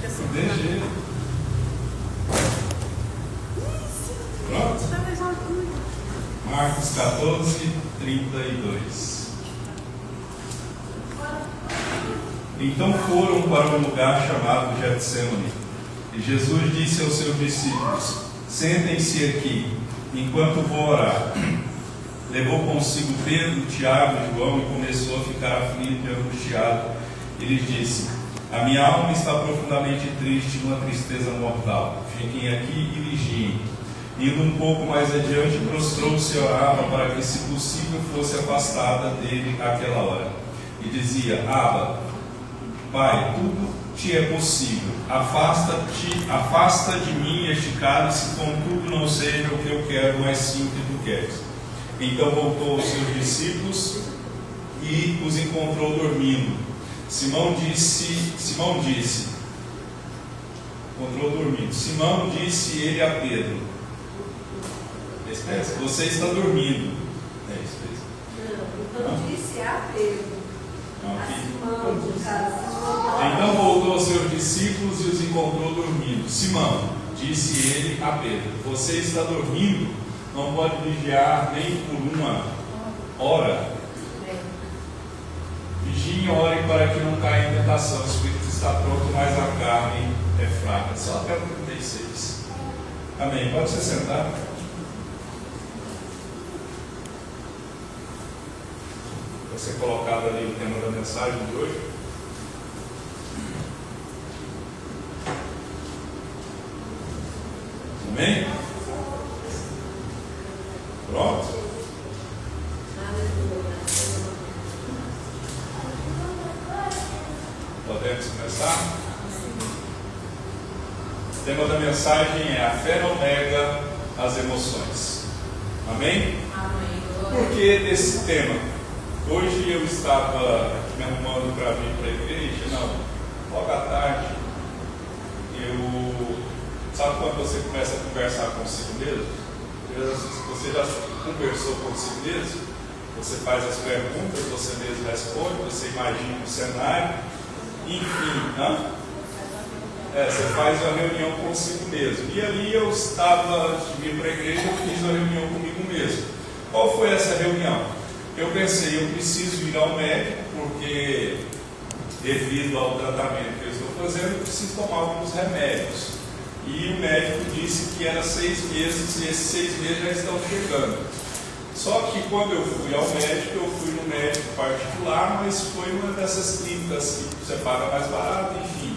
DG. Pronto? Marcos 14, 32. Então foram para um lugar chamado Getsêmani. E Jesus disse aos seus discípulos: sentem-se aqui, enquanto vou orar. Levou consigo Pedro, Tiago e João e começou a ficar aflito e angustiado. E lhes disse: a minha alma está profundamente triste, uma tristeza mortal. Fiquem aqui e vigiem. Indo um pouco mais adiante, prostrou-se e orava para que, se possível, fosse afastada dele aquela hora. E dizia: Abba, Pai, tudo te é possível. Afasta de mim este cálice, contudo não seja o que eu quero, mas sim o que tu queres. Então voltou aos seus discípulos e os encontrou dormindo. Simão disse, ele a Pedro: você está dormindo. Então disse a Pedro. Então voltou aos seus discípulos e os encontrou dormindo. Simão, disse ele a Pedro: você está dormindo? Não pode vigiar nem por uma hora. Vigiem e orem para que não caia em tentação. O espírito está pronto, mas a carne é fraca. Só até o 36. Amém. Pode se sentar. Vai ser colocado ali o tema da mensagem de hoje. Amém? Pronto? Podemos começar? O tema da mensagem é: a fé não nega as emoções. Amém? Amém. Por que desse tema? Hoje eu estava me arrumando para vir para a igreja. Não, logo à tarde, sabe quando você começa a conversar consigo mesmo? Você já conversou consigo mesmo? Você faz as perguntas, você mesmo responde, você imagina o cenário, enfim, você faz uma reunião consigo mesmo. E ali eu estava, antes de vir para a igreja, eu fiz uma reunião comigo mesmo. Qual foi essa reunião? Eu pensei: eu preciso ir ao médico, porque devido ao tratamento que eu estou fazendo, eu preciso tomar alguns remédios. E o médico disse que era 6 meses, e esses 6 meses já estão chegando. Só que quando eu fui ao médico, eu fui no médico particular, mas foi uma dessas clínicas que você paga mais barato, enfim.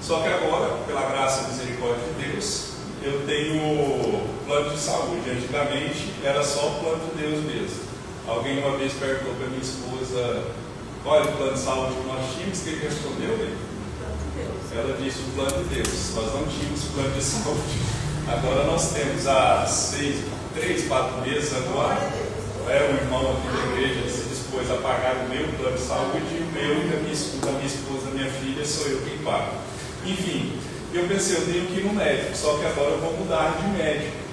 Só que agora, pela graça e misericórdia de Deus, eu tenho plano de saúde. Antigamente era só o plano de Deus mesmo. Alguém uma vez perguntou para minha esposa: qual é o plano de saúde que nós tínhamos? O que ele respondeu? Ela disse: o plano de Deus. Nós não tínhamos plano de saúde. Agora nós temos há 3, 4 meses agora. O irmão aqui da igreja se dispôs a pagar o meu plano de saúde, e o meu e da minha esposa, da minha filha, sou eu quem pago. Enfim, eu pensei: eu tenho que ir no médico, só que agora eu vou mudar de médico.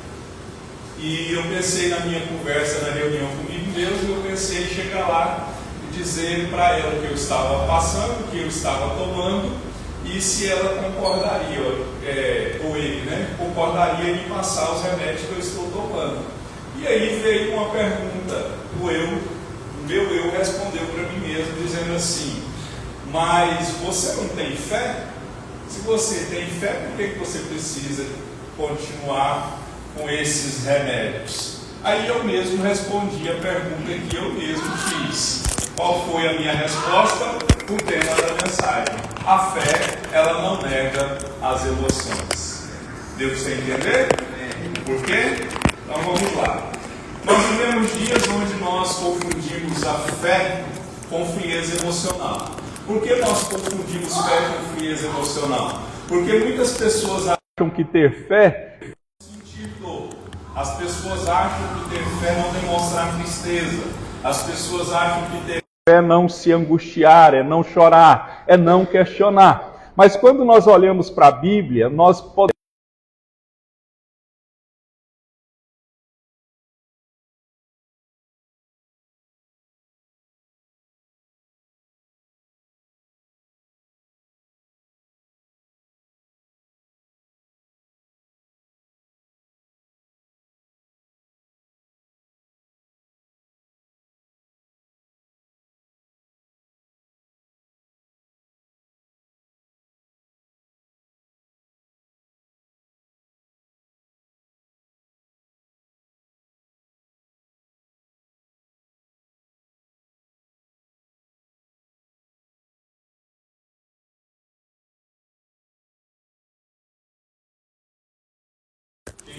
E eu pensei na minha conversa, na reunião comigo mesmo, eu pensei em chegar lá e dizer para ela que eu estava passando, que eu estava tomando, e se ela concordaria, ou ele, concordaria em passar os remédios que eu estou tomando. E aí veio uma pergunta, o meu eu respondeu para mim mesmo, dizendo assim: mas você não tem fé? Se você tem fé, por que você precisa continuar com esses remédios? Aí eu mesmo respondi a pergunta que eu mesmo fiz. Qual foi a minha resposta? O tema da mensagem: a fé, ela não nega as emoções. Deu para você entender? Por quê? Então vamos lá. Nós vivemos dias onde nós confundimos a fé com frieza emocional. Por que nós confundimos fé com frieza emocional? Porque muitas pessoas acham que ter fé as pessoas acham que ter fé não demonstrar tristeza. As pessoas acham que ter fé é não se angustiar, é não chorar, é não questionar. Mas quando nós olhamos para a Bíblia, nós podemos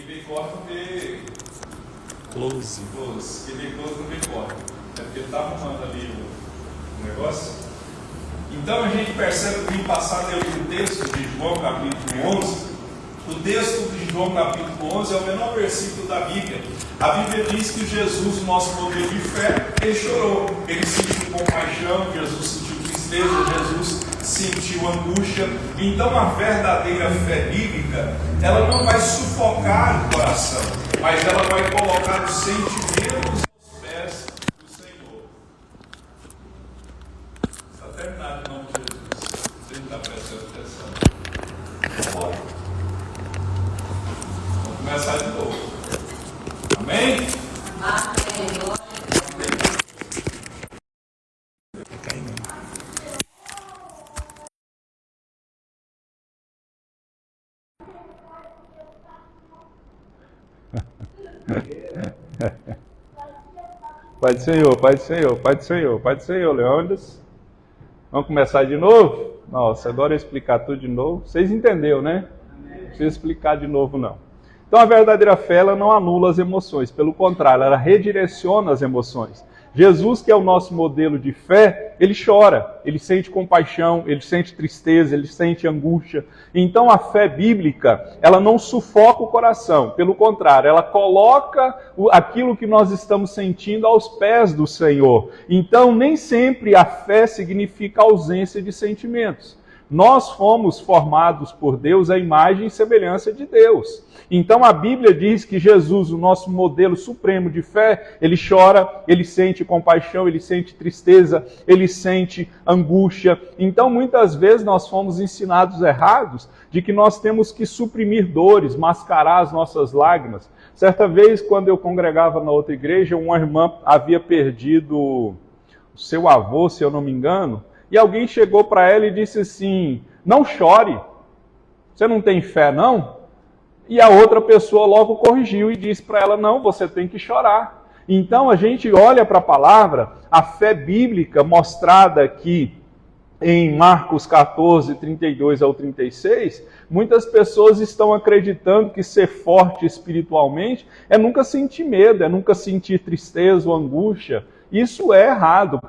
vê corte não vê close. Quem vê close não vê corte. É porque ele está arrumando ali o negócio. Então a gente percebe que no passado é o texto de João capítulo 11. O texto de João capítulo 11 é o menor versículo da Bíblia. A Bíblia diz que Jesus, o nosso modelo de fé, ele chorou. Ele sentiu compaixão, Jesus sentiu tristeza, Jesus sentiu angústia. Então a verdadeira fé bíblica, ela não vai sufocar o coração, mas ela vai colocar os sentimentos aos pés do Senhor. Está terminado em nome de Jesus. Você não está prestando atenção. Bora. Vamos começar de novo. Amém? Amém. Pai do Senhor, Pai do Senhor, Pai do Senhor, Pai do Senhor, Leônidas. Vamos começar de novo? Nossa, agora eu explicar tudo de novo. Vocês entenderam, né? Não precisa explicar de novo, não. Então a verdadeira fé, ela não anula as emoções, pelo contrário, ela redireciona as emoções. Jesus, que é o nosso modelo de fé, ele chora, ele sente compaixão, ele sente tristeza, ele sente angústia. Então a fé bíblica, ela não sufoca o coração, pelo contrário, ela coloca aquilo que nós estamos sentindo aos pés do Senhor. Então nem sempre a fé significa ausência de sentimentos. Nós fomos formados por Deus à imagem e semelhança de Deus. Então a Bíblia diz que Jesus, o nosso modelo supremo de fé, ele chora, ele sente compaixão, ele sente tristeza, ele sente angústia. Então muitas vezes nós fomos ensinados errados de que nós temos que suprimir dores, mascarar as nossas lágrimas. Certa vez, quando eu congregava na outra igreja, uma irmã havia perdido o seu avô, se eu não me engano, e alguém chegou para ela e disse assim: não chore, você não tem fé não? E a outra pessoa logo corrigiu e disse para ela: não, você tem que chorar. Então a gente olha para a palavra, a fé bíblica mostrada aqui em Marcos 14, 32 ao 36, muitas pessoas estão acreditando que ser forte espiritualmente é nunca sentir medo, é nunca sentir tristeza ou angústia. Isso é errado.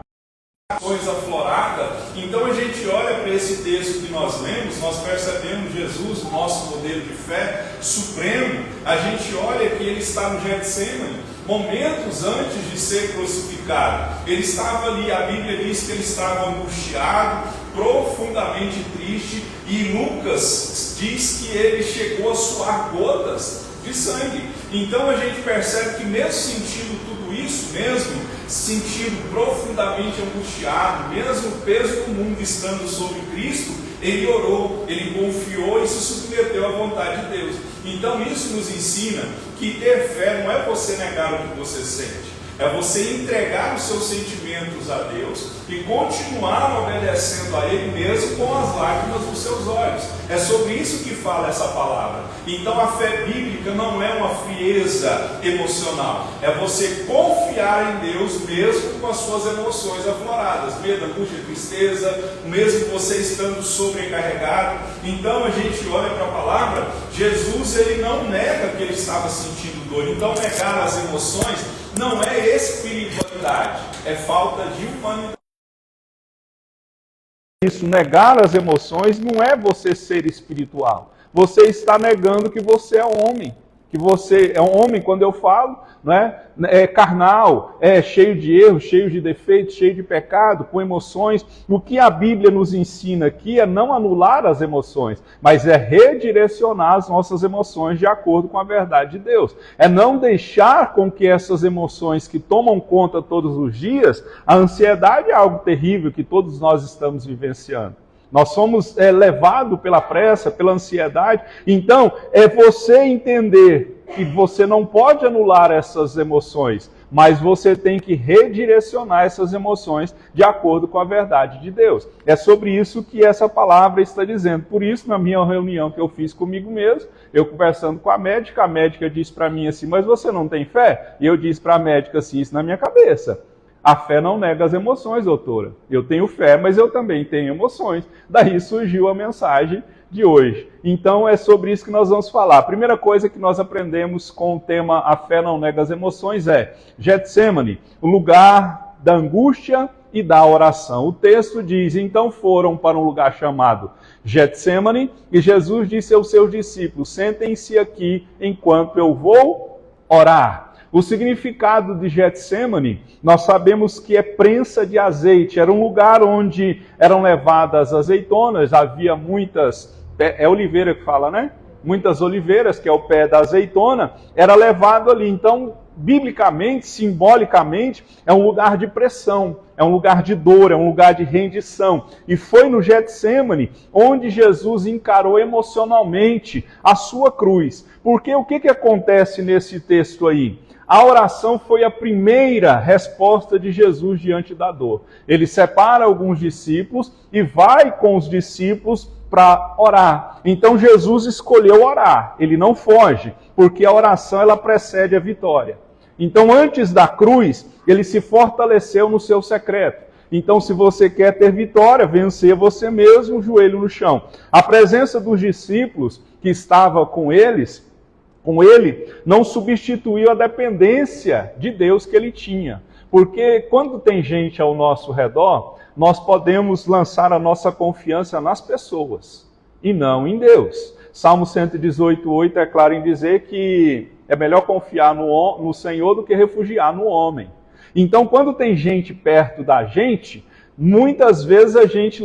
Coisa aflorada. Então a gente olha para esse texto que nós lemos, nós percebemos Jesus, o nosso modelo de fé supremo. A gente olha que ele está no Getsemane, momentos antes de ser crucificado. Ele estava ali, a Bíblia diz que ele estava angustiado, profundamente triste, e Lucas diz que ele chegou a suar gotas de sangue. Então a gente percebe que mesmo sentindo tudo isso, mesmo sentindo profundamente angustiado, mesmo o peso do mundo estando sobre Cristo, ele orou, ele confiou e se submeteu à vontade de Deus. Então isso nos ensina que ter fé não é você negar o que você sente, é você entregar os seus sentimentos a Deus e continuar obedecendo a Ele mesmo com as lágrimas dos seus olhos. É sobre isso que fala essa palavra. Então a fé bíblica não é uma frieza emocional, é você confiar em Deus mesmo com as suas emoções afloradas, medo, angústia, tristeza, mesmo você estando sobrecarregado. Então a gente olha para a palavra, Jesus ele não nega que ele estava sentindo dor. Então negar as emoções não é espiritualidade, é falta de humanidade. Isso, negar as emoções não é você ser espiritual. Você está negando que você é homem. Que você é um homem, quando eu falo, né, é carnal, é cheio de erros, cheio de defeitos, cheio de pecado, com emoções. O que a Bíblia nos ensina aqui é não anular as emoções, mas é redirecionar as nossas emoções de acordo com a verdade de Deus. É não deixar com que essas emoções que tomam conta todos os dias, a ansiedade é algo terrível que todos nós estamos vivenciando. Nós somos levados pela pressa, pela ansiedade. Então, é você entender que você não pode anular essas emoções, mas você tem que redirecionar essas emoções de acordo com a verdade de Deus. É sobre isso que essa palavra está dizendo. Por isso, na minha reunião que eu fiz comigo mesmo, eu conversando com a médica disse para mim assim: mas você não tem fé? E eu disse para a médica assim, isso na minha cabeça: a fé não nega as emoções, doutora. Eu tenho fé, mas eu também tenho emoções. Daí surgiu a mensagem de hoje. Então é sobre isso que nós vamos falar. A primeira coisa que nós aprendemos com o tema A Fé Não Nega as Emoções é Getsemane, o lugar da angústia e da oração. O texto diz, então foram para um lugar chamado Getsemane, e Jesus disse aos seus discípulos, sentem-se aqui enquanto eu vou orar. O significado de Getsemane, nós sabemos que é prensa de azeite, era um lugar onde eram levadas azeitonas, havia muitas, é oliveira que fala, né? Muitas oliveiras, que é o pé da azeitona, era levado ali. Então, biblicamente, simbolicamente, é um lugar de pressão, é um lugar de dor, é um lugar de rendição. E foi no Getsemane onde Jesus encarou emocionalmente a sua cruz. Porque o que acontece nesse texto aí? A oração foi a primeira resposta de Jesus diante da dor. Ele separa alguns discípulos e vai com os discípulos para orar. Então Jesus escolheu orar, ele não foge, porque a oração ela precede a vitória. Então antes da cruz, ele se fortaleceu no seu secreto. Então se você quer ter vitória, vencer você mesmo, joelho no chão. A presença dos discípulos que estava com ele, não substituiu a dependência de Deus que ele tinha. Porque quando tem gente ao nosso redor, nós podemos lançar a nossa confiança nas pessoas e não em Deus. Salmo 118:8 é claro em dizer que é melhor confiar no Senhor do que refugiar no homem. Então, quando tem gente perto da gente, muitas vezes a gente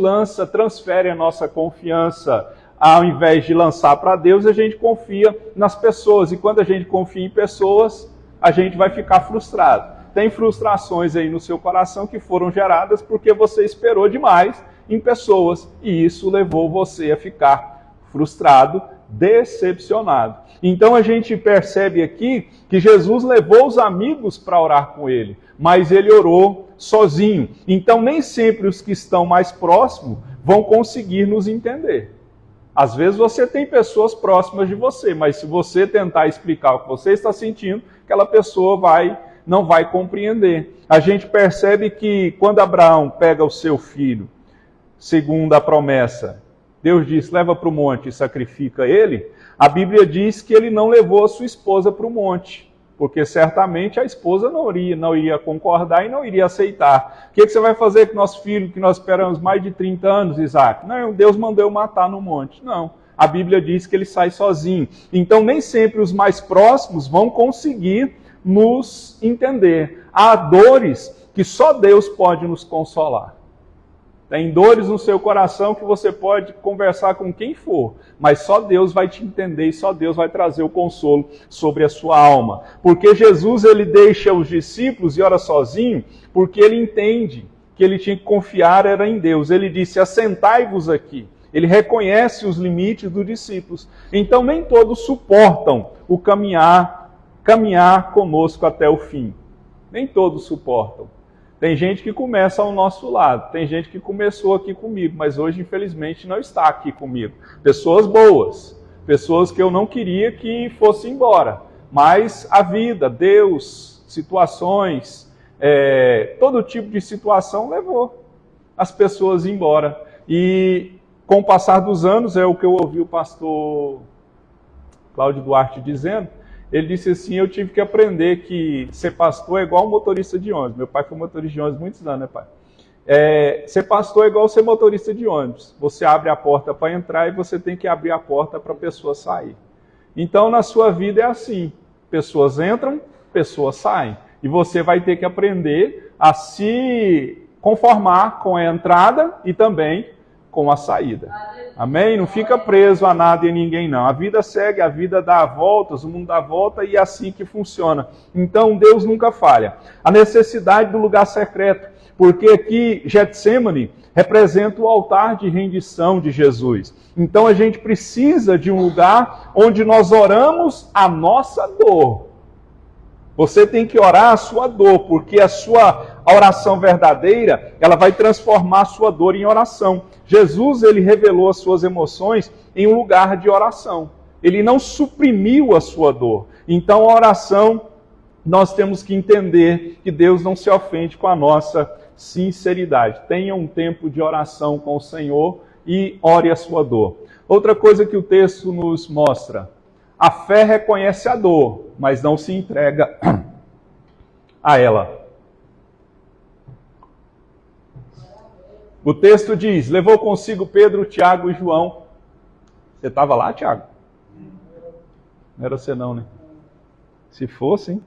transfere a nossa confiança. Ao invés de lançar para Deus, a gente confia nas pessoas. E quando a gente confia em pessoas, a gente vai ficar frustrado. Tem frustrações aí no seu coração que foram geradas porque você esperou demais em pessoas. E isso levou você a ficar frustrado, decepcionado. Então a gente percebe aqui que Jesus levou os amigos para orar com ele, mas ele orou sozinho. Então nem sempre os que estão mais próximos vão conseguir nos entender. Às vezes você tem pessoas próximas de você, mas se você tentar explicar o que você está sentindo, aquela pessoa não vai compreender. A gente percebe que quando Abraão pega o seu filho, segundo a promessa, Deus diz, leva para o monte e sacrifica ele, a Bíblia diz que ele não levou a sua esposa para o monte, porque certamente a esposa não iria concordar e não iria aceitar. O que você vai fazer com nosso filho, que nós esperamos mais de 30 anos, Isaac? Não, Deus mandou eu matar no monte. Não, a Bíblia diz que ele sai sozinho. Então nem sempre os mais próximos vão conseguir nos entender. Há dores que só Deus pode nos consolar. Tem dores no seu coração que você pode conversar com quem for, mas só Deus vai te entender e só Deus vai trazer o consolo sobre a sua alma. Porque Jesus ele deixa os discípulos e ora sozinho, porque ele entende que ele tinha que confiar era em Deus. Ele disse, assentai-vos aqui. Ele reconhece os limites dos discípulos. Então nem todos suportam o caminhar conosco até o fim. Nem todos suportam. Tem gente que começa ao nosso lado, tem gente que começou aqui comigo, mas hoje, infelizmente, não está aqui comigo. Pessoas boas, pessoas que eu não queria que fossem embora. Mas a vida, Deus, situações, todo tipo de situação levou as pessoas embora. E com o passar dos anos, é o que eu ouvi o pastor Cláudio Duarte dizendo, ele disse assim, eu tive que aprender que ser pastor é igual um motorista de ônibus. Meu pai foi motorista de ônibus muitos anos, né, pai? Ser pastor é igual ser motorista de ônibus. Você abre a porta para entrar e você tem que abrir a porta para a pessoa sair. Então, na sua vida é assim. Pessoas entram, pessoas saem. E você vai ter que aprender a se conformar com a entrada e também com a saída. Amém? Não fica preso a nada e a ninguém, não. A vida segue, a vida dá voltas, o mundo dá volta e é assim que funciona. Então, Deus nunca falha. A necessidade do lugar secreto, porque aqui Getsemane representa o altar de rendição de Jesus. Então, a gente precisa de um lugar onde nós oramos a nossa dor. Você tem que orar a sua dor, porque a oração verdadeira, ela vai transformar a sua dor em oração. Jesus, ele revelou as suas emoções em um lugar de oração. Ele não suprimiu a sua dor. Então, a oração, nós temos que entender que Deus não se ofende com a nossa sinceridade. Tenha um tempo de oração com o Senhor e ore a sua dor. Outra coisa que o texto nos mostra: a fé reconhece a dor, mas não se entrega a ela. O texto diz: levou consigo Pedro, Tiago e João. Você estava lá, Tiago? Não era você não, né? Se fosse, hein?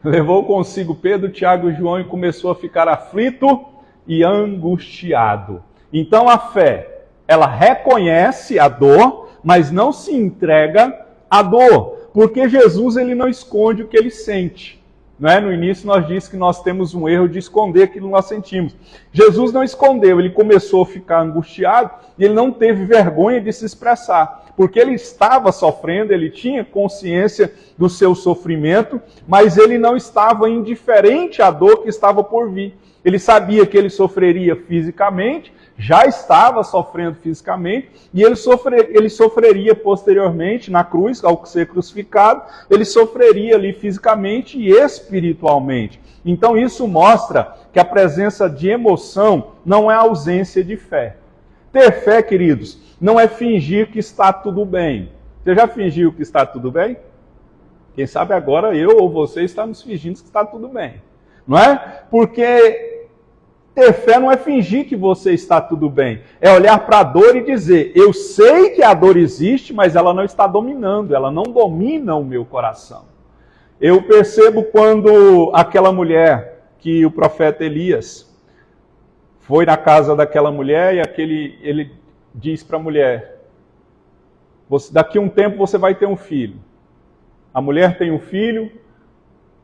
Levou consigo Pedro, Tiago e João e começou a ficar aflito e angustiado. Então a fé, ela reconhece a dor, mas não se entrega à dor, porque Jesus, ele não esconde o que ele sente. Não é? No início nós dissemos que nós temos um erro de esconder aquilo que nós sentimos. Jesus não escondeu, ele começou a ficar angustiado e ele não teve vergonha de se expressar, porque ele estava sofrendo, ele tinha consciência do seu sofrimento, mas ele não estava indiferente à dor que estava por vir. Ele sabia que ele sofreria fisicamente, já estava sofrendo fisicamente, e ele sofreria posteriormente na cruz, ao ser crucificado, ele sofreria ali fisicamente e espiritualmente. Então isso mostra que a presença de emoção não é ausência de fé. Ter fé, queridos, não é fingir que está tudo bem. Você já fingiu que está tudo bem? Quem sabe agora eu ou você estamos fingindo que está tudo bem. Não é? Porque ter fé não é fingir que você está tudo bem. É olhar para a dor e dizer: eu sei que a dor existe, mas ela não está dominando, ela não domina o meu coração. Eu percebo quando aquela mulher, que o profeta Elias foi na casa daquela mulher e ele diz para a mulher: daqui a um tempo você vai ter um filho. A mulher tem um filho,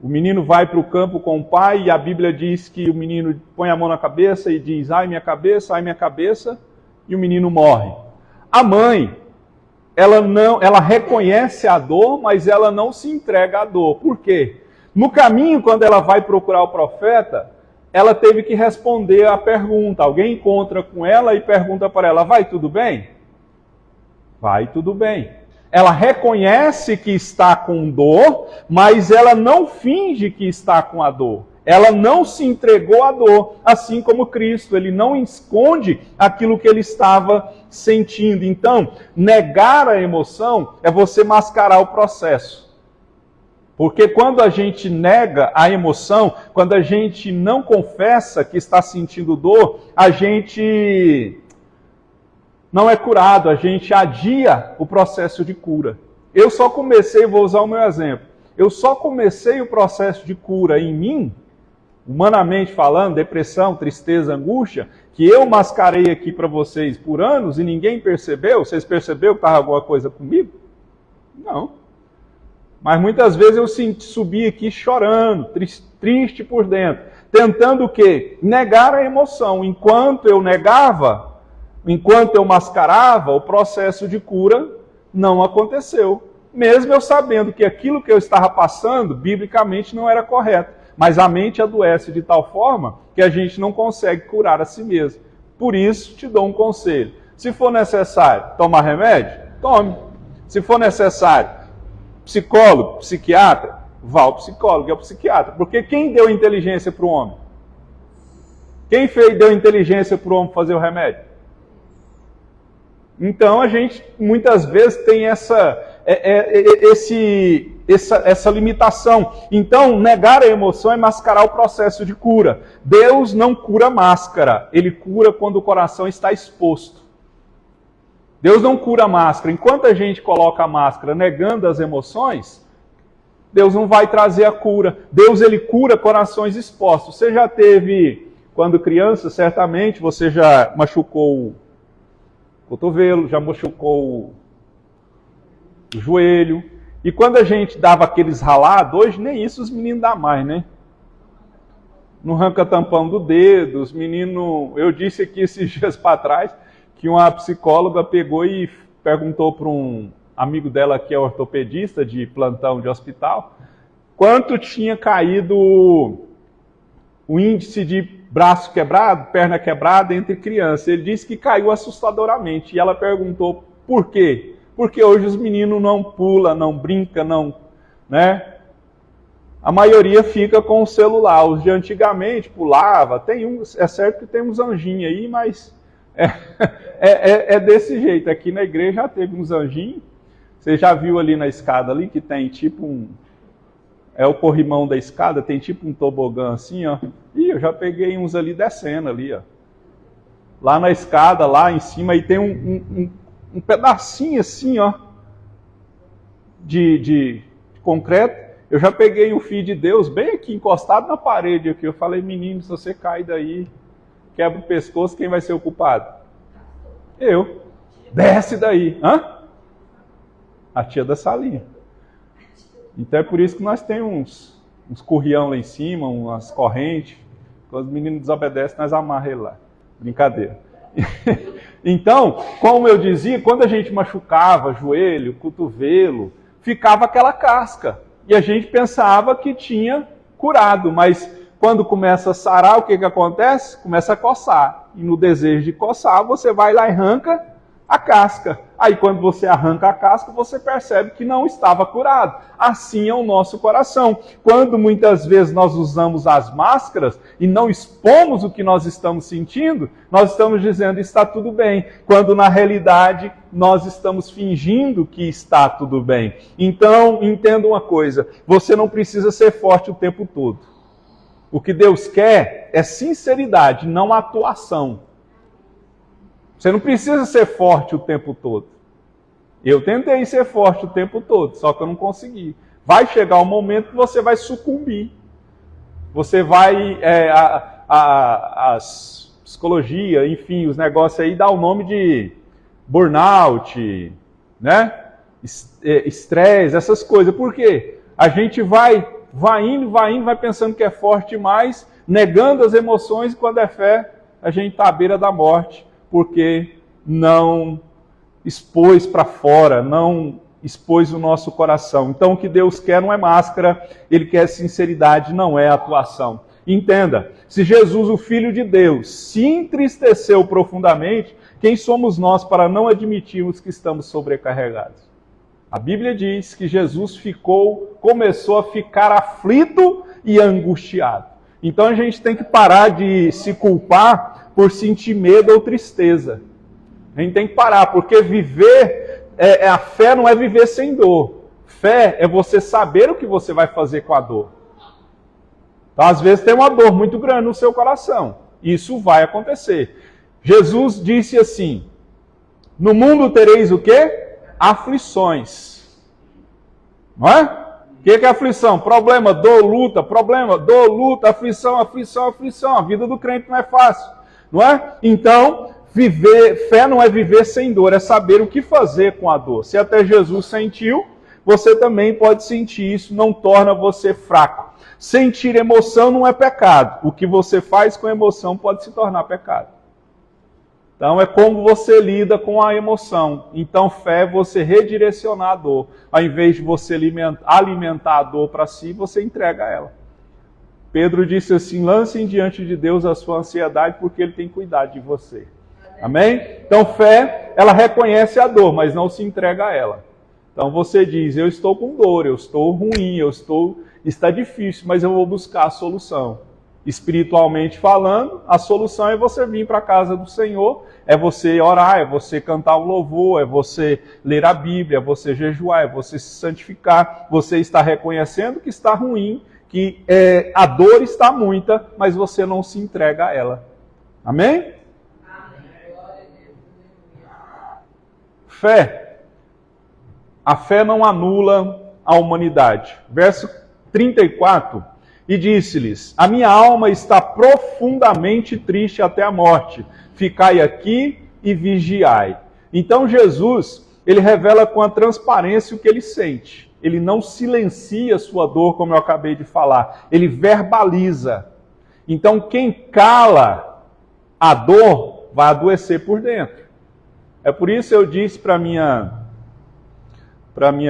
o menino vai para o campo com o pai e a Bíblia diz que o menino põe a mão na cabeça e diz: ai minha cabeça, e o menino morre. A mãe, ela reconhece a dor, mas ela não se entrega à dor. Por quê? No caminho, quando ela vai procurar o profeta, ela teve que responder a pergunta. Alguém encontra com ela e pergunta para ela: vai tudo bem? Vai tudo bem. Ela reconhece que está com dor, mas ela não finge que está com a dor. Ela não se entregou à dor, assim como Cristo. Ele não esconde aquilo que ele estava sentindo. Então, negar a emoção é você mascarar o processo. Porque quando a gente nega a emoção, quando a gente não confessa que está sentindo dor, a gente não é curado, a gente adia o processo de cura. Eu só comecei, vou usar o meu exemplo, eu só comecei o processo de cura em mim, humanamente falando, depressão, tristeza, angústia, que eu mascarei aqui para vocês por anos e ninguém percebeu. Vocês perceberam que estava alguma coisa comigo? Não. Mas muitas vezes eu subi aqui chorando, triste por dentro, tentando o quê? Negar a emoção. Enquanto eu negava, enquanto eu mascarava, o processo de cura não aconteceu. Mesmo eu sabendo que aquilo que eu estava passando, biblicamente, não era correto. Mas a mente adoece de tal forma que a gente não consegue curar a si mesmo. Por isso, te dou um conselho. Se for necessário tomar remédio, tome. Se for necessário psicólogo, psiquiatra, vá ao psicólogo e ao psiquiatra. Porque quem deu inteligência para o homem? Quem deu inteligência para o homem fazer o remédio? Então a gente muitas vezes tem essa limitação. Então negar a emoção é mascarar o processo de cura. Deus não cura máscara, Ele cura quando o coração está exposto. Deus não cura máscara. Enquanto a gente coloca a máscara negando as emoções, Deus não vai trazer a cura. Deus, Ele cura corações expostos. Você já teve, quando criança, certamente você já machucou o cotovelo, já machucou o joelho. E quando a gente dava aqueles ralados, hoje nem isso os meninos dão mais, né? Não arranca tampão do dedo, os meninos... Eu disse aqui esses dias para trás que uma psicóloga pegou e perguntou para um amigo dela que é ortopedista de plantão de hospital, quanto tinha caído o índice de braço quebrado, perna quebrada entre crianças. Ele disse que caiu assustadoramente. E ela perguntou por quê? Porque hoje os meninos não pulam, não brincam, não, né? a maioria fica com o celular. Os de antigamente pulava, é certo que tem uns anjinhos aí, mas é desse jeito. Aqui na igreja já teve uns anjinhos. Você já viu ali na escada ali que tem tipo é o corrimão da escada, tem tipo um tobogã assim, ó. E eu já peguei uns ali descendo ali, ó. Lá na escada, lá em cima, aí tem um pedacinho assim, ó, de concreto. Eu já peguei um filho de Deus bem aqui, encostado na parede aqui. Eu falei, menino, se você cair daí, quebra o pescoço, quem vai ser o culpado? Eu. Desce daí. Hã? A tia da salinha. Então é por isso que nós temos uns currião lá em cima, umas correntes. Quando os meninos desobedecem, nós amarramos ele lá. Brincadeira. Então, como eu dizia, quando a gente machucava joelho, cotovelo, ficava aquela casca. E a gente pensava que tinha curado, mas quando começa a sarar, o que acontece? Começa a coçar. E no desejo de coçar, você vai lá e arranca a casca. Aí quando você arranca a casca, você percebe que não estava curado. Assim é o nosso coração. Quando muitas vezes nós usamos as máscaras e não expomos o que nós estamos sentindo, nós estamos dizendo está tudo bem, quando na realidade nós estamos fingindo que está tudo bem. Então, entenda uma coisa, você não precisa ser forte o tempo todo. O que Deus quer é sinceridade, não atuação. Você não precisa ser forte o tempo todo. Eu tentei ser forte o tempo todo, só que eu não consegui. Vai chegar um momento que você vai sucumbir. Você vai... a psicologia, enfim, os negócios aí dá o nome de burnout, né? Estresse, essas coisas. Por quê? A gente vai indo, vai pensando que é forte demais, negando as emoções, e quando é fé, a gente está à beira da morte. Porque não expôs para fora, não expôs o nosso coração. Então o que Deus quer não é máscara, Ele quer sinceridade, não é atuação. Entenda, se Jesus, o Filho de Deus, se entristeceu profundamente, quem somos nós para não admitirmos que estamos sobrecarregados? A Bíblia diz que Jesus começou a ficar aflito e angustiado. Então a gente tem que parar de se culpar por sentir medo ou tristeza. A gente tem que parar, porque viver, a fé não é viver sem dor. Fé é você saber o que você vai fazer com a dor. Então, às vezes tem uma dor muito grande no seu coração. Isso vai acontecer. Jesus disse assim, no mundo tereis o quê? Aflições. Não é? O que é aflição? Problema, dor, luta, aflição. A vida do crente não é fácil. Não é? Então, fé não é viver sem dor, é saber o que fazer com a dor. Se até Jesus sentiu, você também pode sentir isso, não torna você fraco. Sentir emoção não é pecado. O que você faz com a emoção pode se tornar pecado. Então, é como você lida com a emoção. Então, fé é você redirecionar a dor. Ao invés de você alimentar a dor para si, você entrega ela. Pedro disse assim, lancem diante de Deus a sua ansiedade, porque Ele tem cuidado de você. Amém? Então, fé, ela reconhece a dor, mas não se entrega a ela. Então, você diz, eu estou com dor, eu estou ruim, está difícil, mas eu vou buscar a solução. Espiritualmente falando, a solução é você vir para a casa do Senhor, é você orar, é você cantar um louvor, é você ler a Bíblia, é você jejuar, é você se santificar, você está reconhecendo que está ruim, que a dor está muita, mas você não se entrega a ela. Amém? Fé. A fé não anula a humanidade. Verso 34. E disse-lhes, a minha alma está profundamente triste até a morte. Ficai aqui e vigiai. Então Jesus, ele revela com a transparência o que ele sente. Ele não silencia sua dor, como eu acabei de falar. Ele verbaliza. Então, quem cala a dor vai adoecer por dentro. É por isso que eu disse para minha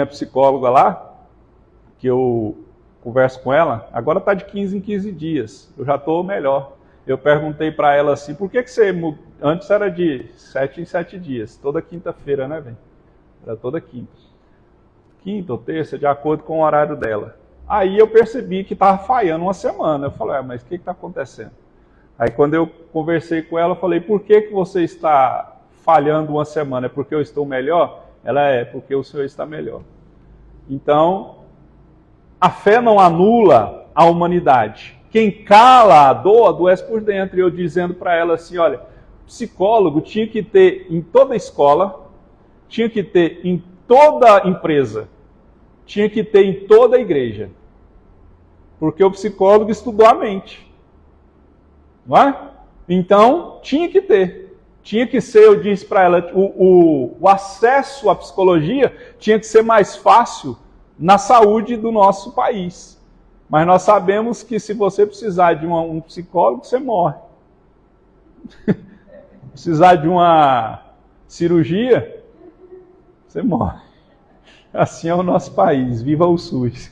psicóloga lá, que eu converso com ela, agora está de 15 em 15 dias. Eu já estou melhor. Eu perguntei para ela assim, por que você mudou? Antes era de 7 em 7 dias. Toda quinta-feira, né, velho? Era toda quinta. Quinta ou terça, de acordo com o horário dela. Aí eu percebi que estava falhando uma semana. Eu falei, mas o que está acontecendo? Aí quando eu conversei com ela, eu falei, por que você está falhando uma semana? É porque eu estou melhor? Ela porque o Senhor está melhor. Então, a fé não anula a humanidade. Quem cala a dor, adoece por dentro. E eu dizendo para ela assim, olha, psicólogo tinha que ter em toda escola, tinha que ter em toda empresa, tinha que ter em toda igreja. Porque o psicólogo estudou a mente. Não é? Então, tinha que ter. Tinha que ser, eu disse para ela, o acesso à psicologia tinha que ser mais fácil na saúde do nosso país. Mas nós sabemos que se você precisar de um psicólogo, você morre. Precisar de uma cirurgia, você morre. Assim é o nosso país. Viva o SUS.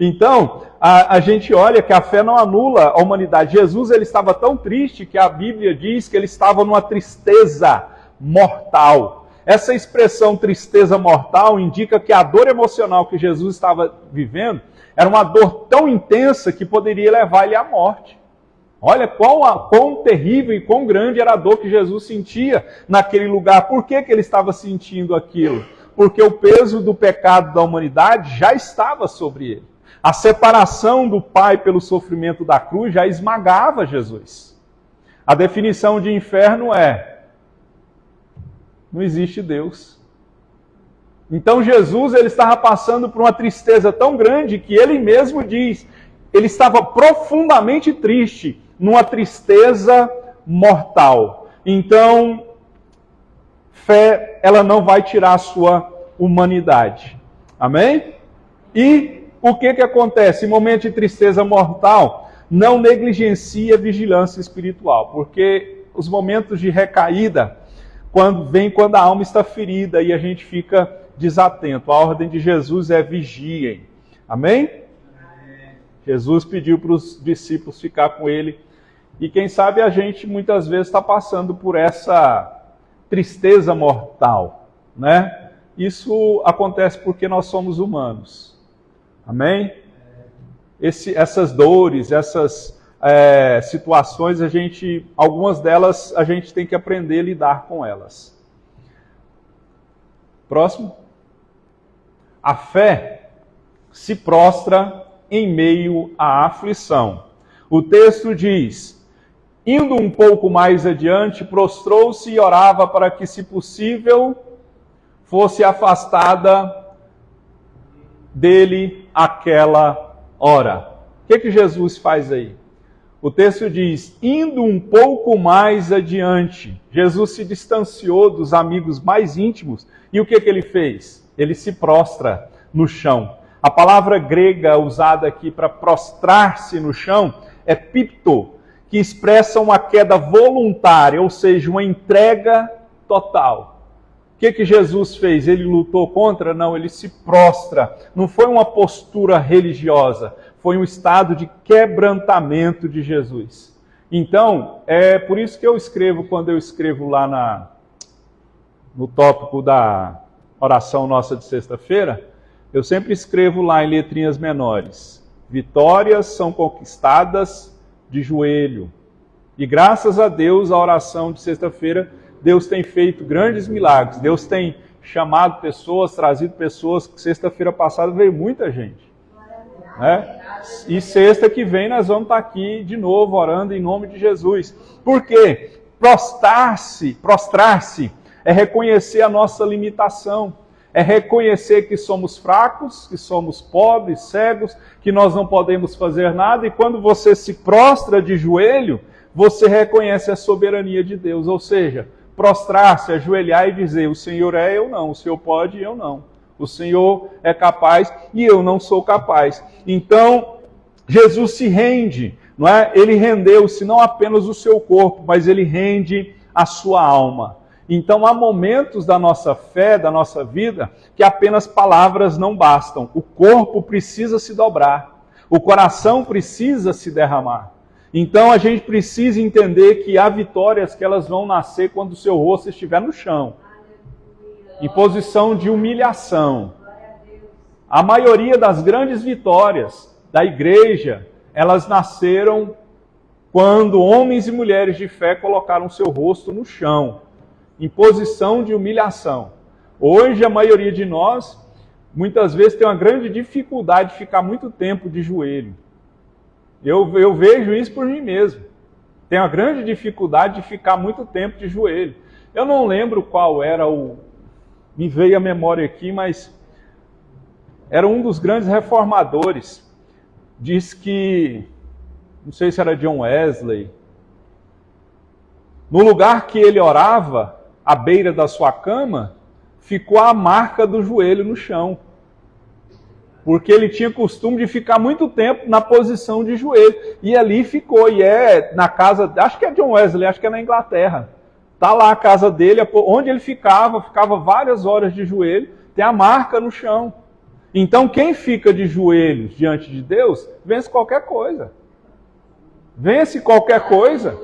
Então, a gente olha que a fé não anula a humanidade. Jesus ele estava tão triste que a Bíblia diz que ele estava numa tristeza mortal. Essa expressão tristeza mortal indica que a dor emocional que Jesus estava vivendo era uma dor tão intensa que poderia levar ele à morte. Olha quão terrível e quão grande era a dor que Jesus sentia naquele lugar. Por que ele estava sentindo aquilo? Porque o peso do pecado da humanidade já estava sobre ele. A separação do Pai pelo sofrimento da cruz já esmagava Jesus. A definição de inferno não existe Deus. Então Jesus ele estava passando por uma tristeza tão grande que ele mesmo diz, ele estava profundamente triste, numa tristeza mortal. Então, fé, ela não vai tirar a sua humanidade. Amém? E o que acontece? Em momento de tristeza mortal, não negligencia a vigilância espiritual, porque os momentos de recaída, quando a alma está ferida e a gente fica desatento. A ordem de Jesus é vigiem. Amém? Jesus pediu para os discípulos ficar com ele. E quem sabe a gente muitas vezes está passando por essa tristeza mortal, né? Isso acontece porque nós somos humanos. Amém? Essas dores, essas situações, algumas delas a gente tem que aprender a lidar com elas. Próximo. A fé se prostra em meio à aflição. O texto diz, indo um pouco mais adiante, prostrou-se e orava para que, se possível, fosse afastada dele aquela hora. O que Jesus faz aí? O texto diz, indo um pouco mais adiante, Jesus se distanciou dos amigos mais íntimos. E o que ele fez? Ele se prostra no chão. A palavra grega usada aqui para prostrar-se no chão é pipto, que expressa uma queda voluntária, ou seja, uma entrega total. O que Jesus fez? Ele lutou contra? Não, ele se prostra. Não foi uma postura religiosa, foi um estado de quebrantamento de Jesus. Então, é por isso que eu escrevo, quando eu escrevo lá no tópico da oração nossa de sexta-feira, eu sempre escrevo lá em letrinhas menores. Vitórias são conquistadas de joelho. E graças a Deus, a oração de sexta-feira, Deus tem feito grandes milagres. Deus tem chamado pessoas, trazido pessoas. Sexta-feira passada veio muita gente. Né? E sexta que vem nós vamos estar aqui de novo orando em nome de Jesus. Por quê? Prostrar-se é reconhecer a nossa limitação. É reconhecer que somos fracos, que somos pobres, cegos, que nós não podemos fazer nada. E quando você se prostra de joelho, você reconhece a soberania de Deus. Ou seja, prostrar-se, ajoelhar e dizer, o Senhor é, eu não. O Senhor pode e eu não. O Senhor é capaz e eu não sou capaz. Então, Jesus se rende, não é? Ele rendeu-se não apenas o seu corpo, mas ele rende a sua alma. Então, há momentos da nossa fé, da nossa vida, que apenas palavras não bastam. O corpo precisa se dobrar. O coração precisa se derramar. Então, a gente precisa entender que há vitórias que elas vão nascer quando o seu rosto estiver no chão. em posição de humilhação. A maioria das grandes vitórias da igreja, elas nasceram quando homens e mulheres de fé colocaram seu rosto no chão, em posição de humilhação. Hoje, a maioria de nós, muitas vezes, tem uma grande dificuldade de ficar muito tempo de joelho. Eu vejo isso por mim mesmo. Tem uma grande dificuldade de ficar muito tempo de joelho. Eu não lembro qual era me veio a memória aqui, mas era um dos grandes reformadores. Diz que, não sei se era John Wesley, no lugar que ele orava, à beira da sua cama, ficou a marca do joelho no chão. Porque ele tinha costume de ficar muito tempo na posição de joelho. E ali ficou, e é na casa, acho que é John Wesley, acho que é na Inglaterra. Está lá a casa dele, onde ele ficava várias horas de joelho, tem a marca no chão. Então quem fica de joelhos diante de Deus, vence qualquer coisa. Vence qualquer coisa.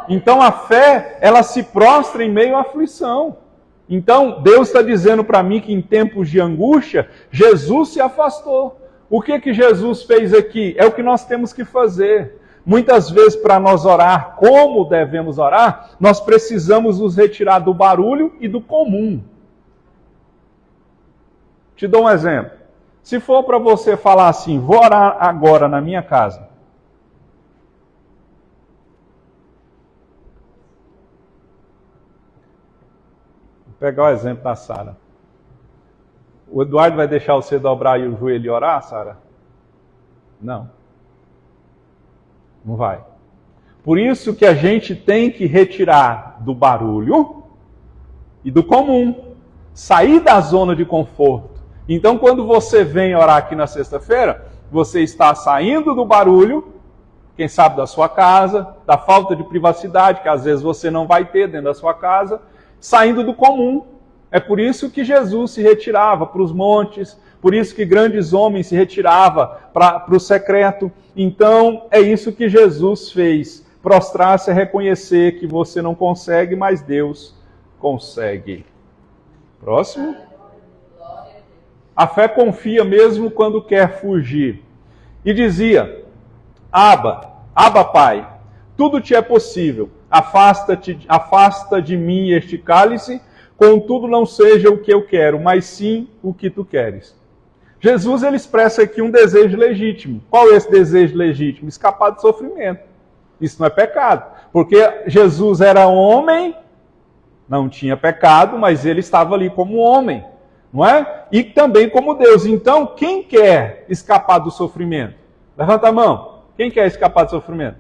Então a fé, ela se prostra em meio à aflição. Então Deus está dizendo para mim que em tempos de angústia, Jesus se afastou. O que Jesus fez aqui? É o que nós temos que fazer. Muitas vezes, para nós orar como devemos orar, nós precisamos nos retirar do barulho e do comum. Te dou um exemplo. Se for para você falar assim, vou orar agora na minha casa. Vou pegar o exemplo da Sara. O Eduardo vai deixar você dobrar aí o joelho e orar, Sara? Não. Não vai. Por isso que a gente tem que retirar do barulho e do comum. Sair da zona de conforto. Então, quando você vem orar aqui na sexta-feira, você está saindo do barulho, quem sabe da sua casa, da falta de privacidade, que às vezes você não vai ter dentro da sua casa, saindo do comum. É por isso que Jesus se retirava para os montes, por isso que grandes homens se retiravam para o secreto. Então, é isso que Jesus fez. Prostrar-se é reconhecer que você não consegue, mas Deus consegue. Próximo. A fé confia mesmo quando quer fugir. E dizia, Abba, Pai, tudo te é possível. Afasta de mim este cálice, contudo não seja o que eu quero, mas sim o que tu queres. Jesus, ele expressa aqui um desejo legítimo. Qual é esse desejo legítimo? Escapar do sofrimento. Isso não é pecado. Porque Jesus era homem, não tinha pecado, mas ele estava ali como homem. Não é? E também como Deus. Então, quem quer escapar do sofrimento? Levanta a mão. Quem quer escapar do sofrimento?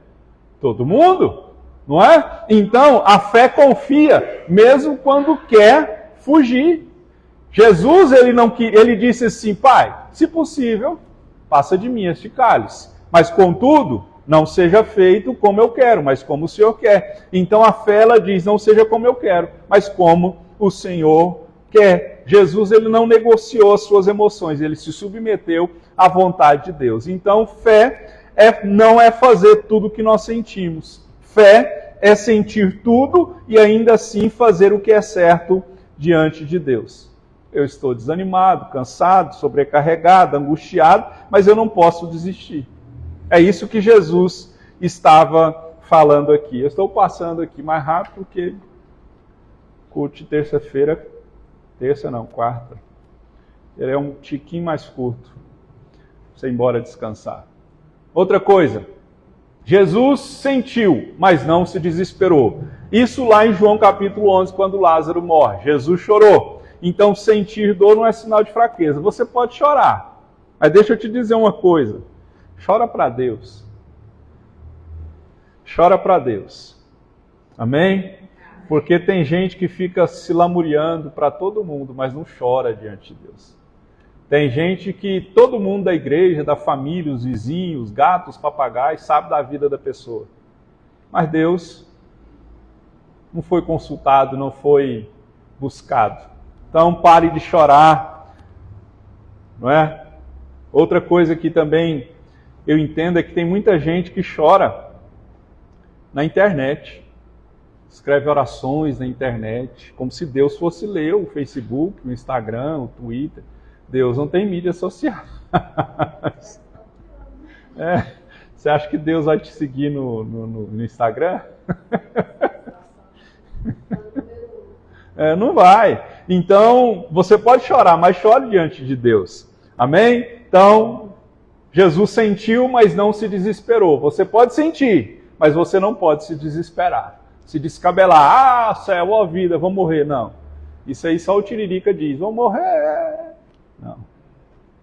Todo mundo. Não é? Então, a fé confia, mesmo quando quer fugir. Jesus, ele disse assim, Pai, se possível, passa de mim este cálice. Mas, contudo, não seja feito como eu quero, mas como o Senhor quer. Então, a fé, ela diz, não seja como eu quero, mas como o Senhor quer. Jesus, ele não negociou as suas emoções, ele se submeteu à vontade de Deus. Então, fé não é fazer tudo o que nós sentimos. Fé é sentir tudo e ainda assim fazer o que é certo diante de Deus. Eu estou desanimado, cansado, sobrecarregado, angustiado, mas eu não posso desistir. É isso que Jesus estava falando aqui. Eu estou passando aqui mais rápido porque culto de terça-feira, quarta. Ele é um tiquinho mais curto. Você ir embora descansar. Outra coisa. Jesus sentiu, mas não se desesperou. Isso lá em João capítulo 11, quando Lázaro morre. Jesus chorou. Então, sentir dor não é sinal de fraqueza. Você pode chorar. Mas deixa eu te dizer uma coisa. Chora para Deus. Chora para Deus. Amém? Porque tem gente que fica se lamuriando para todo mundo, mas não chora diante de Deus. Tem gente que todo mundo da igreja, da família, os vizinhos, gatos, papagaios, sabe da vida da pessoa. Mas Deus não foi consultado, não foi buscado. Então pare de chorar, não é? Outra coisa que também eu entendo é que tem muita gente que chora na internet. escreve orações na internet, como se Deus fosse ler o Facebook, o Instagram, o Twitter. Deus não tem mídia social. Você acha que Deus vai te seguir no Instagram? Não vai. Então, você pode chorar, mas chore diante de Deus. Amém? Então, Jesus sentiu, mas não se desesperou. Você pode sentir, mas você não pode se desesperar. Se descabelar, céu, ó vida, vou morrer. Não. Isso aí só o Tiririca diz, vou morrer. Não.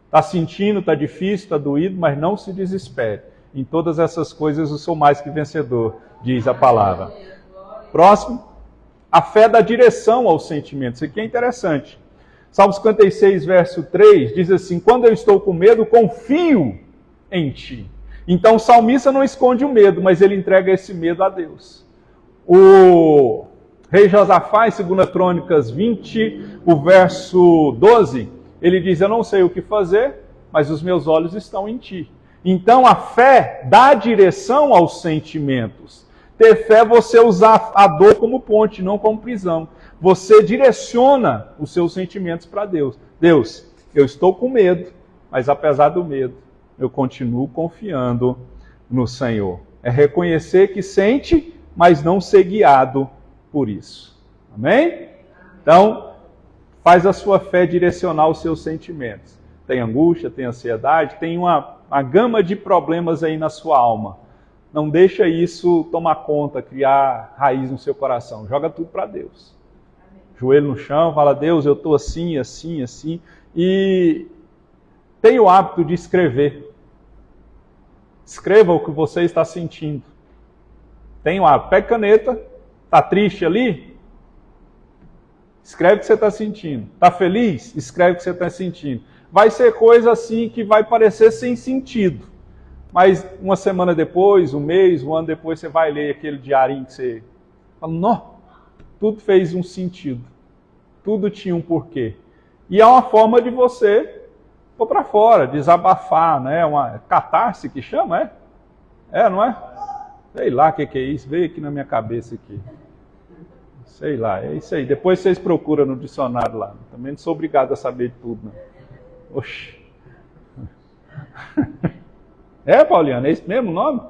Está sentindo, está difícil, está doído, mas não se desespere. Em todas essas coisas eu sou mais que vencedor, diz a palavra. Próximo. A fé dá direção aos sentimentos. Isso aqui é interessante. Salmo 56, verso 3, diz assim, quando eu estou com medo, confio em ti. Então o salmista não esconde o medo, mas ele entrega esse medo a Deus. O rei Josafá, em 2 Crônicas 20, o verso 12, ele diz, eu não sei o que fazer, mas os meus olhos estão em ti. Então a fé dá direção aos sentimentos. Ter fé é você usar a dor como ponte, não como prisão. Você direciona os seus sentimentos para Deus. Deus, eu estou com medo, mas apesar do medo, eu continuo confiando no Senhor. É reconhecer que sente, mas não ser guiado por isso. Amém? Então, faz a sua fé direcionar os seus sentimentos. Tem angústia, tem ansiedade, tem uma gama de problemas aí na sua alma. Não deixa isso tomar conta, criar raiz no seu coração. Joga tudo para Deus. Amém. Joelho no chão, fala, Deus, eu estou assim, assim, assim. E tenha o hábito de escrever. Escreva o que você está sentindo. Tenha o hábito. Pega caneta. Está triste ali? Escreve o que você está sentindo. Está feliz? Escreve o que você está sentindo. Vai ser coisa assim que vai parecer sem sentido. Mas uma semana depois, um mês, um ano depois, você vai ler aquele diarinho que você fala, não, tudo fez um sentido. Tudo tinha um porquê. E é uma forma de você pôr para fora, desabafar, né? Uma catarse que chama, não é? Sei lá o que é isso, veio aqui na minha cabeça aqui. Sei lá, é isso aí. Depois vocês procuram no dicionário lá. Também não sou obrigado a saber de tudo, não. Oxi. Pauliano, é esse mesmo nome?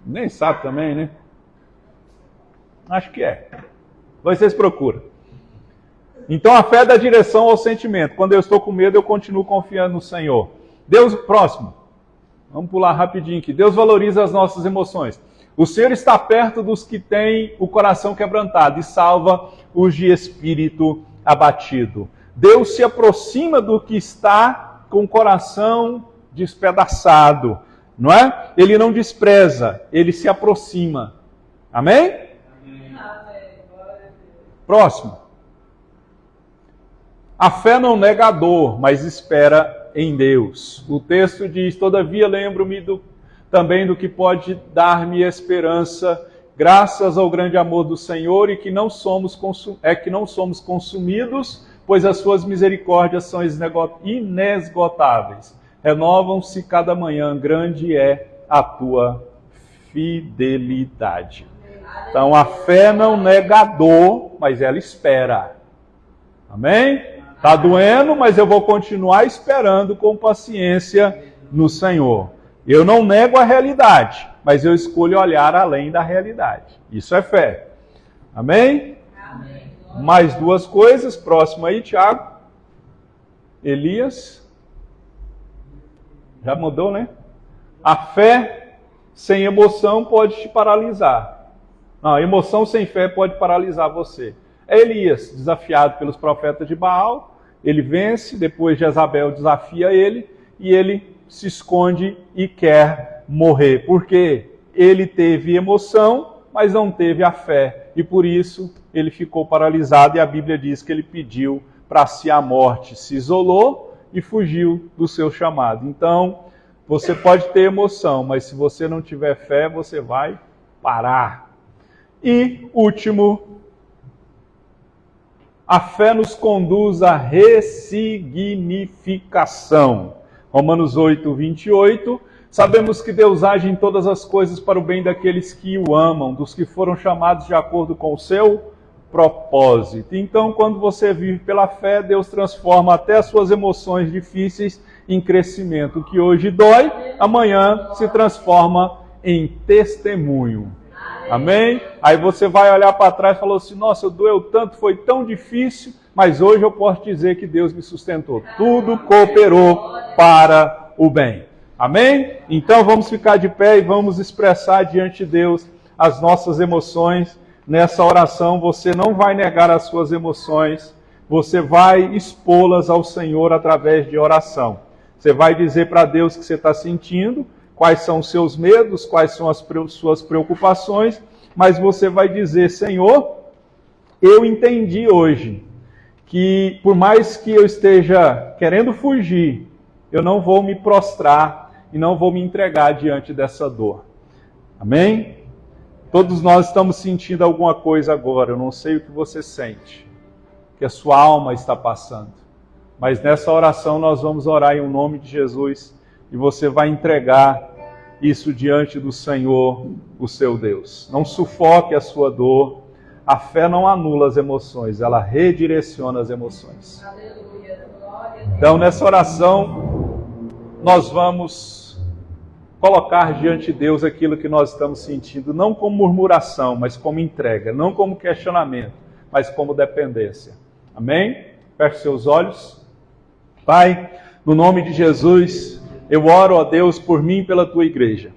Nem sabe também, né? Acho que é. Vocês procuram. Então a fé dá direção ao sentimento. Quando eu estou com medo, eu continuo confiando no Senhor. Deus, próximo. Vamos pular rapidinho aqui. Deus valoriza as nossas emoções. O Senhor está perto dos que têm o coração quebrantado e salva os de espírito abatido. Deus se aproxima do que está com o coração despedaçado, não é? Ele não despreza, ele se aproxima. Amém? Próximo. A fé não nega a dor, mas espera em Deus. O texto diz, todavia lembro-me também do que pode dar-me esperança, graças ao grande amor do Senhor, e que não somos consumidos, pois as suas misericórdias são inesgotáveis. Renovam-se cada manhã, grande é a tua fidelidade. Então a fé não nega a dor, mas ela espera. Amém? Está doendo, mas eu vou continuar esperando com paciência no Senhor. Eu não nego a realidade, mas eu escolho olhar além da realidade. Isso é fé. Amém? Amém. Mais duas coisas, próximo aí, Tiago. Elias. Já mudou, né? A fé sem emoção pode te paralisar. Não, a emoção sem fé pode paralisar você. É Elias, desafiado pelos profetas de Baal. Ele vence, depois Jezabel desafia ele e ele se esconde e quer morrer. Porque ele teve emoção, mas não teve a fé. E por isso ele ficou paralisado e a Bíblia diz que ele pediu para si a morte. Se isolou e fugiu do seu chamado. Então, você pode ter emoção, mas se você não tiver fé, você vai parar. E, último, a fé nos conduz à ressignificação. Romanos 8, 28. Sabemos que Deus age em todas as coisas para o bem daqueles que o amam, dos que foram chamados de acordo com o seu propósito. Então, quando você vive pela fé, Deus transforma até as suas emoções difíceis em crescimento. O que hoje dói, amanhã se transforma em testemunho. Amém? Aí você vai olhar para trás e falou assim, nossa, doeu tanto, foi tão difícil, mas hoje eu posso dizer que Deus me sustentou. Tudo cooperou para o bem. Amém? Então vamos ficar de pé e vamos expressar diante de Deus as nossas emoções. Nessa oração você não vai negar as suas emoções, você vai expô-las ao Senhor através de oração. Você vai dizer para Deus o que você está sentindo, quais são os seus medos, quais são as suas preocupações, mas você vai dizer, Senhor, eu entendi hoje que por mais que eu esteja querendo fugir, eu não vou me prostrar e não vou me entregar diante dessa dor. Amém? Todos nós estamos sentindo alguma coisa agora, eu não sei o que você sente, que a sua alma está passando. Mas nessa oração nós vamos orar em nome de Jesus e você vai entregar isso diante do Senhor, o seu Deus. Não sufoque a sua dor. A fé não anula as emoções, ela redireciona as emoções. Então, nessa oração, nós vamos colocar diante de Deus aquilo que nós estamos sentindo, não como murmuração, mas como entrega, não como questionamento, mas como dependência. Amém? Feche seus olhos. Pai, no nome de Jesus, eu oro, ó Deus, por mim e pela tua igreja.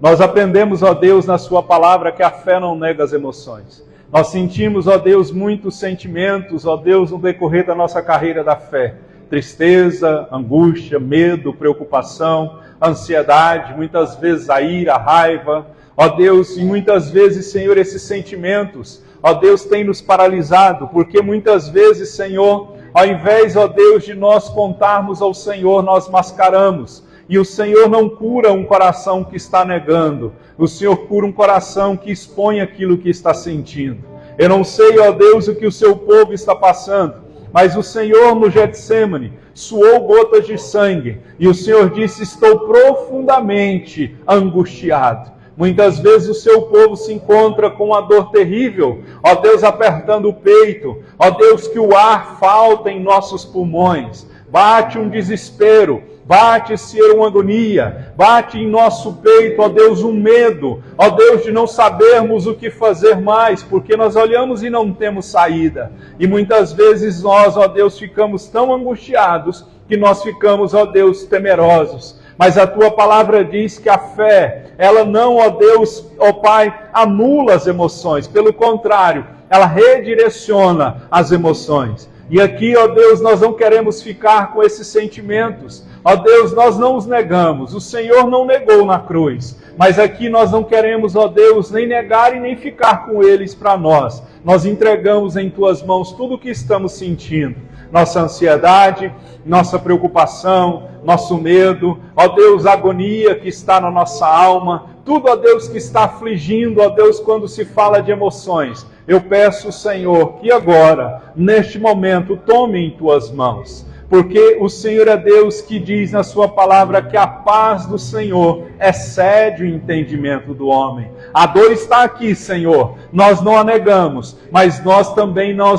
Nós aprendemos, ó Deus, na sua palavra que a fé não nega as emoções. Nós sentimos, ó Deus, muitos sentimentos, ó Deus, no decorrer da nossa carreira da fé. Tristeza, angústia, medo, preocupação, ansiedade, muitas vezes a ira, a raiva. Ó Deus, e muitas vezes, Senhor, esses sentimentos, ó Deus, têm nos paralisado, porque muitas vezes, Senhor, ao invés, ó Deus, de nós contarmos ao Senhor, nós mascaramos. E o Senhor não cura um coração que está negando. O Senhor cura um coração que expõe aquilo que está sentindo. Eu não sei, ó Deus, o que o seu povo está passando, mas o Senhor no Getsêmani suou gotas de sangue. E o Senhor disse, estou profundamente angustiado. Muitas vezes o seu povo se encontra com uma dor terrível, ó Deus, apertando o peito, ó Deus, que o ar falta em nossos pulmões, bate um desespero, bate, Senhor, uma agonia, bate em nosso peito, ó Deus, um medo, ó Deus, de não sabermos o que fazer mais, porque nós olhamos e não temos saída, e muitas vezes nós, ó Deus, ficamos tão angustiados, que nós ficamos, ó Deus, temerosos. Mas a tua palavra diz que a fé, ela não, ó Deus, ó Pai, anula as emoções. Pelo contrário, ela redireciona as emoções. E aqui, ó Deus, nós não queremos ficar com esses sentimentos. Ó Deus, nós não os negamos. O Senhor não negou na cruz. Mas aqui nós não queremos, ó Deus, nem negar e nem ficar com eles para nós. Nós entregamos em tuas mãos tudo o que estamos sentindo. Nossa ansiedade, nossa preocupação, nosso medo, ó Deus, a agonia que está na nossa alma, tudo, ó Deus, que está afligindo, ó Deus, quando se fala de emoções. Eu peço, Senhor, que agora, neste momento, tome em tuas mãos. Porque o Senhor é Deus que diz na sua palavra que a paz do Senhor excede o entendimento do homem. A dor está aqui, Senhor, nós não a negamos, mas nós também não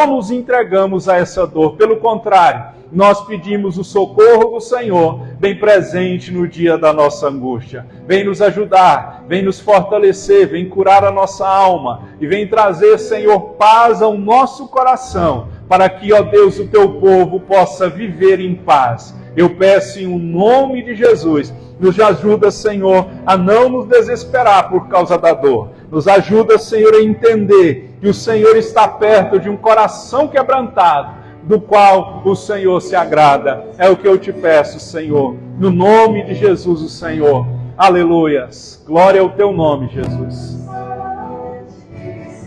nos entregamos a essa dor. Pelo contrário, nós pedimos o socorro do Senhor, bem presente no dia da nossa angústia. Vem nos ajudar, vem nos fortalecer, vem curar a nossa alma e vem trazer, Senhor, paz ao nosso coração, para que, ó Deus, o teu povo possa viver em paz. Eu peço em nome de Jesus, nos ajuda, Senhor, a não nos desesperar por causa da dor. Nos ajuda, Senhor, a entender que o Senhor está perto de um coração quebrantado, do qual o Senhor se agrada. É o que eu te peço, Senhor, no nome de Jesus, o Senhor. Aleluias. Glória ao teu nome, Jesus.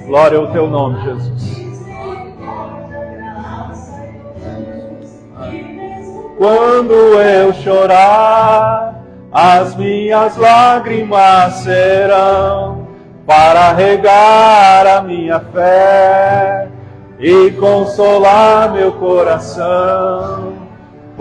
Glória ao teu nome, Jesus. Quando eu chorar, as minhas lágrimas serão para regar a minha fé e consolar meu coração.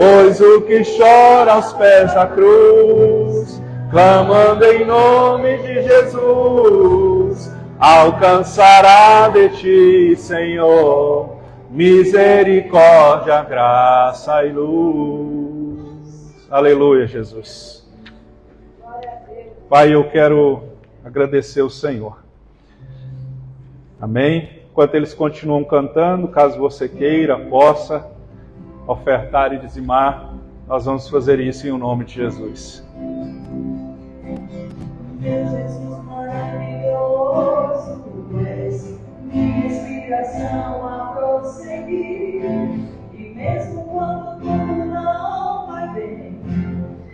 pois o que chora aos pés da cruz, clamando em nome de Jesus, alcançará de ti, Senhor, misericórdia, graça e luz. Aleluia, Jesus. Pai, eu quero agradecer o Senhor. Amém? Enquanto eles continuam cantando, caso você queira, possa ofertar e dizimar, nós vamos fazer isso em nome de Jesus. Meu Jesus maravilhoso, tu és minha inspiração a prosseguir. E mesmo quando tudo não vai bem,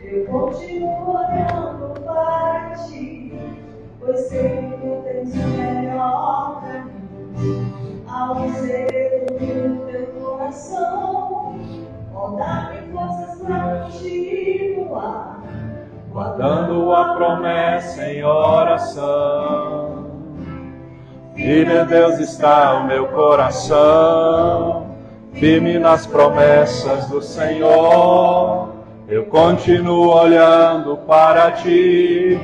eu continuo olhando para ti, pois sei que tu tens o melhor para mim. Há um segredo no teu coração, dá-me forças para continuar, guardando a promessa em oração. Filho de Deus, está o meu coração, firme nas promessas do Senhor. Eu continuo olhando para ti,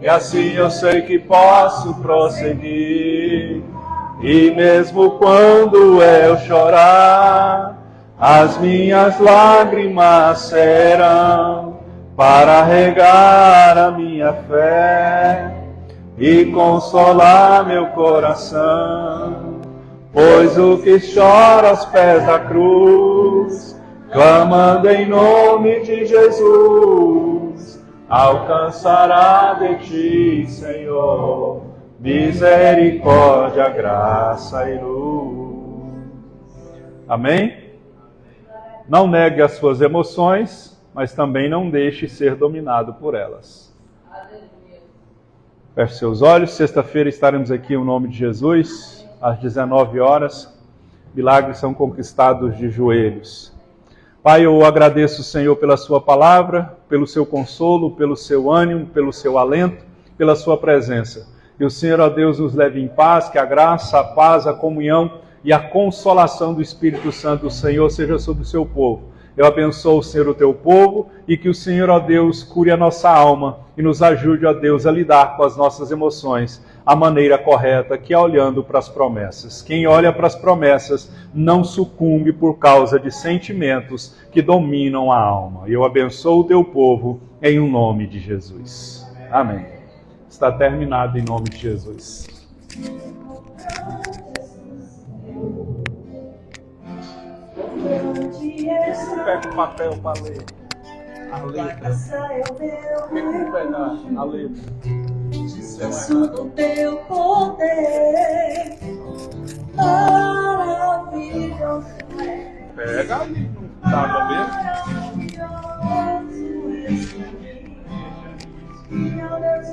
e assim eu sei que posso prosseguir. E mesmo quando eu chorar, as minhas lágrimas serão para regar a minha fé e consolar meu coração. Pois o que chora aos pés da cruz, clamando em nome de Jesus, alcançará de ti, Senhor, misericórdia, graça e luz. Amém? Não negue as suas emoções, mas também não deixe ser dominado por elas. Feche seus olhos. Sexta-feira estaremos aqui em nome de Jesus, às 19 horas. Milagres são conquistados de joelhos. Pai, eu agradeço, Senhor, pela sua palavra, pelo seu consolo, pelo seu ânimo, pelo seu alento, pela sua presença. E o Senhor, ó Deus, nos leve em paz, que a graça, a paz, a comunhão e a consolação do Espírito Santo do Senhor seja sobre o seu povo. Eu abençoo, Senhor, o teu povo, e que o Senhor, ó Deus, cure a nossa alma e nos ajude, ó Deus, a lidar com as nossas emoções a maneira correta, que é olhando para as promessas. Quem olha para as promessas não sucumbe por causa de sentimentos que dominam a alma. Eu abençoo o teu povo em nome de Jesus. Amém. Está terminado em nome de Jesus. Pega o papel para ler a letra. Pega um pedaço, a letra. Descanso do teu poder, maravilhoso é. Pega ali, não dá mesmo? Maravilhoso és tu, meu Deus.